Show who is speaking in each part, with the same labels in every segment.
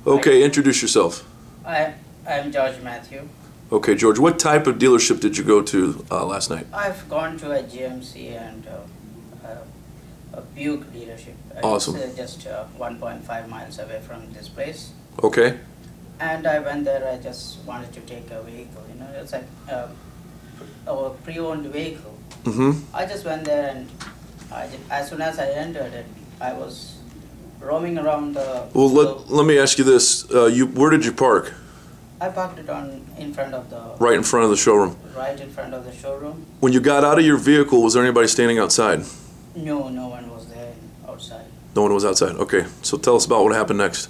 Speaker 1: Okay, introduce yourself.
Speaker 2: I'm George Matthew.
Speaker 1: Okay, George, what type of dealership did you go to last night?
Speaker 2: I've gone to a GMC and a Buick dealership.
Speaker 1: Awesome.
Speaker 2: It's just 1.5 miles away from this place.
Speaker 1: Okay.
Speaker 2: And I went there, I just wanted to take a vehicle, you know, it's like a pre-owned vehicle. I just went there and as soon as I entered it, I was roaming around the...
Speaker 1: Well, let me ask you this. Where did you park?
Speaker 2: I parked it in front of the...
Speaker 1: Right in front of the showroom?
Speaker 2: Right in front of the showroom.
Speaker 1: When you got out of your vehicle, was there anybody standing outside?
Speaker 2: No, no one was there outside.
Speaker 1: No one was outside. Okay, so tell us about what happened next.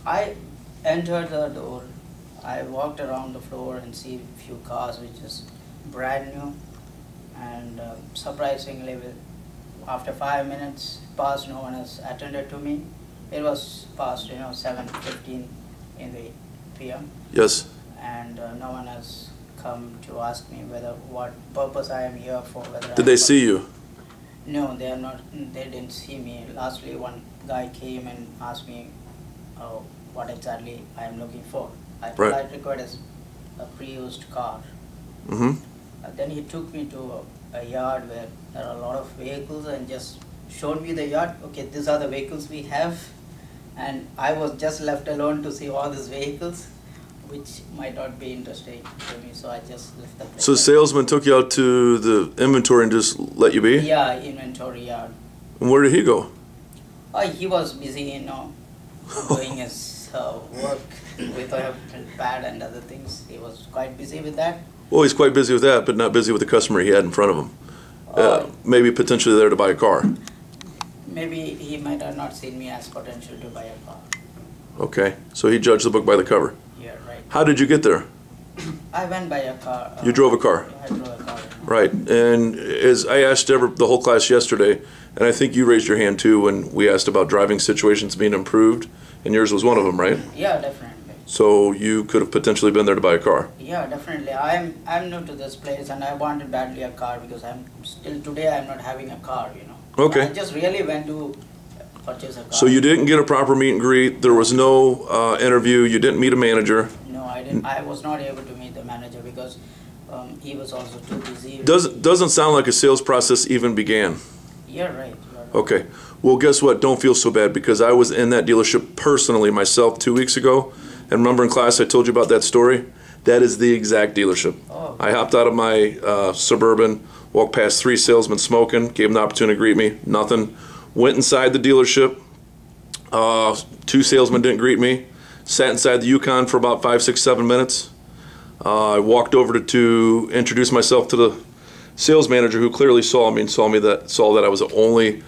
Speaker 2: I entered the door. I walked around the floor and see a few cars which is brand new, and surprisingly, after 5 minutes past, no one has attended to me. It was past 7:15 in the p.m.
Speaker 1: Yes.
Speaker 2: And no one has come to ask me what purpose I am here for.
Speaker 1: Did they see you?
Speaker 2: No, they are not. They didn't see me. Lastly, one guy came and asked me what exactly I am looking for. I told I required a pre-used car. Then he took me to a yard where there are a lot of vehicles and just showed me the yard. Okay, these are the vehicles we have, and I was just left alone to see all these vehicles, which might not be interesting to me, so I just left the place.
Speaker 1: So the salesman took you out to the inventory and just let you be?
Speaker 2: Yeah, inventory yard.
Speaker 1: And where did he go?
Speaker 2: He was busy, doing his work with a pad and other things. He was quite busy with that.
Speaker 1: Well, he's quite busy with that, but not busy with the customer he had in front of him. Maybe potentially there to buy a car.
Speaker 2: Maybe he might have not seen me as potential to buy a car.
Speaker 1: Okay, so he judged the book by the cover.
Speaker 2: Yeah, right.
Speaker 1: How did you get there?
Speaker 2: I went by a car.
Speaker 1: You drove a car?
Speaker 2: I drove a car.
Speaker 1: Right, and as I asked the whole class yesterday, and I think you raised your hand too when we asked about driving situations being improved, and yours was one of them, right?
Speaker 2: Yeah, definitely.
Speaker 1: So you could have potentially been there to buy a car?
Speaker 2: Yeah, definitely. I'm new to this place and I wanted badly a car because still today I'm not having a car,
Speaker 1: Okay.
Speaker 2: I just really went to purchase a car.
Speaker 1: So you didn't get a proper meet and greet, there was no interview, you didn't meet a manager?
Speaker 2: No, I didn't. I was not able to meet the manager because he was also too busy.
Speaker 1: Doesn't sound like a sales process even began.
Speaker 2: You're right.
Speaker 1: Okay. Well, guess what? Don't feel so bad because I was in that dealership personally myself 2 weeks ago. And remember in class I told you about that story? That is the exact dealership.
Speaker 2: Oh.
Speaker 1: I hopped out of my Suburban, walked past 3 salesmen smoking, gave them the opportunity to greet me, nothing. Went inside the dealership, 2 salesmen didn't greet me. Sat inside the Yukon for about 5, 6, 7 minutes. I walked over to introduce myself to the sales manager who clearly saw me and saw that I was the only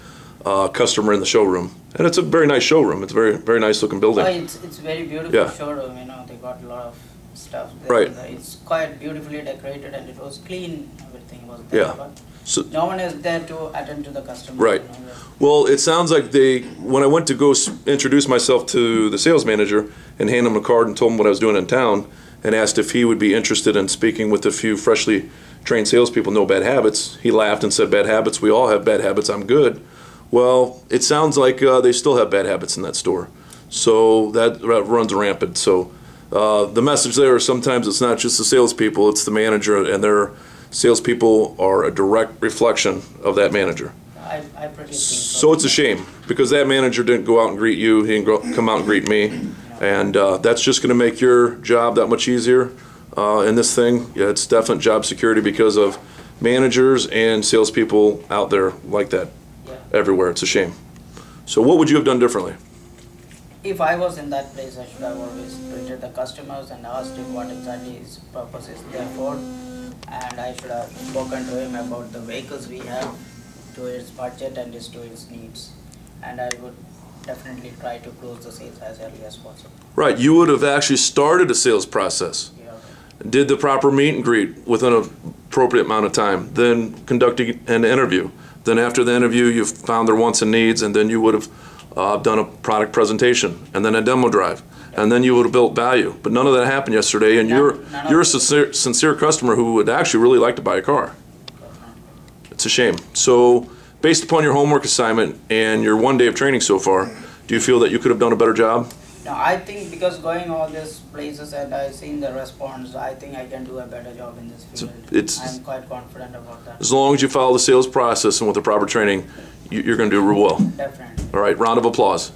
Speaker 1: customer in the showroom. And it's a very nice showroom. It's a very, very nice looking building.
Speaker 2: Oh, it's very beautiful showroom, they got a lot of stuff there.
Speaker 1: Right.
Speaker 2: It's quite beautifully decorated and it was clean, everything was there.
Speaker 1: Yeah. So,
Speaker 2: no one is there to attend to the customer.
Speaker 1: Right. Well, it sounds like when I went to go introduce myself to the sales manager and hand him a card and told him what I was doing in town and asked if he would be interested in speaking with a few freshly trained salespeople, no bad habits, he laughed and said, bad habits, we all have bad habits, I'm good. Well, it sounds like they still have bad habits in that store. So that runs rampant. So the message there is sometimes it's not just the salespeople, it's the manager, and their salespeople are a direct reflection of that manager.
Speaker 2: I pretty think so.
Speaker 1: So it's a shame because that manager didn't go out and greet you, he didn't come out and greet me. And that's just going to make your job that much easier in this thing. Yeah, it's definite job security because of managers and salespeople out there like that. Everywhere. It's a shame. So what would you have done differently?
Speaker 2: If I was in that place, I should have always greeted the customers and asked him what exactly his purpose is there for. And I should have spoken to him about the vehicles we have, to his budget and to his needs. And I would definitely try to close the sales as early as possible. Right.
Speaker 1: You would have actually started a sales process.
Speaker 2: Yeah.
Speaker 1: Did the proper meet and greet within an appropriate amount of time. Then conducted an interview. Then after the interview, you found their wants and needs, and then you would have done a product presentation, and then a demo drive, and then you would have built value. But none of that happened yesterday, and you're a sincere customer who would actually really like to buy a car. It's a shame. So based upon your homework assignment and your 1 day of training so far, do you feel that you could have done a better job?
Speaker 2: No, I think because going all these places and I seen the response, I think I can do a better job in this field. I'm quite confident about that.
Speaker 1: As long as you follow the sales process and with the proper training, you're going to do real well.
Speaker 2: Definitely.
Speaker 1: All right, round of applause.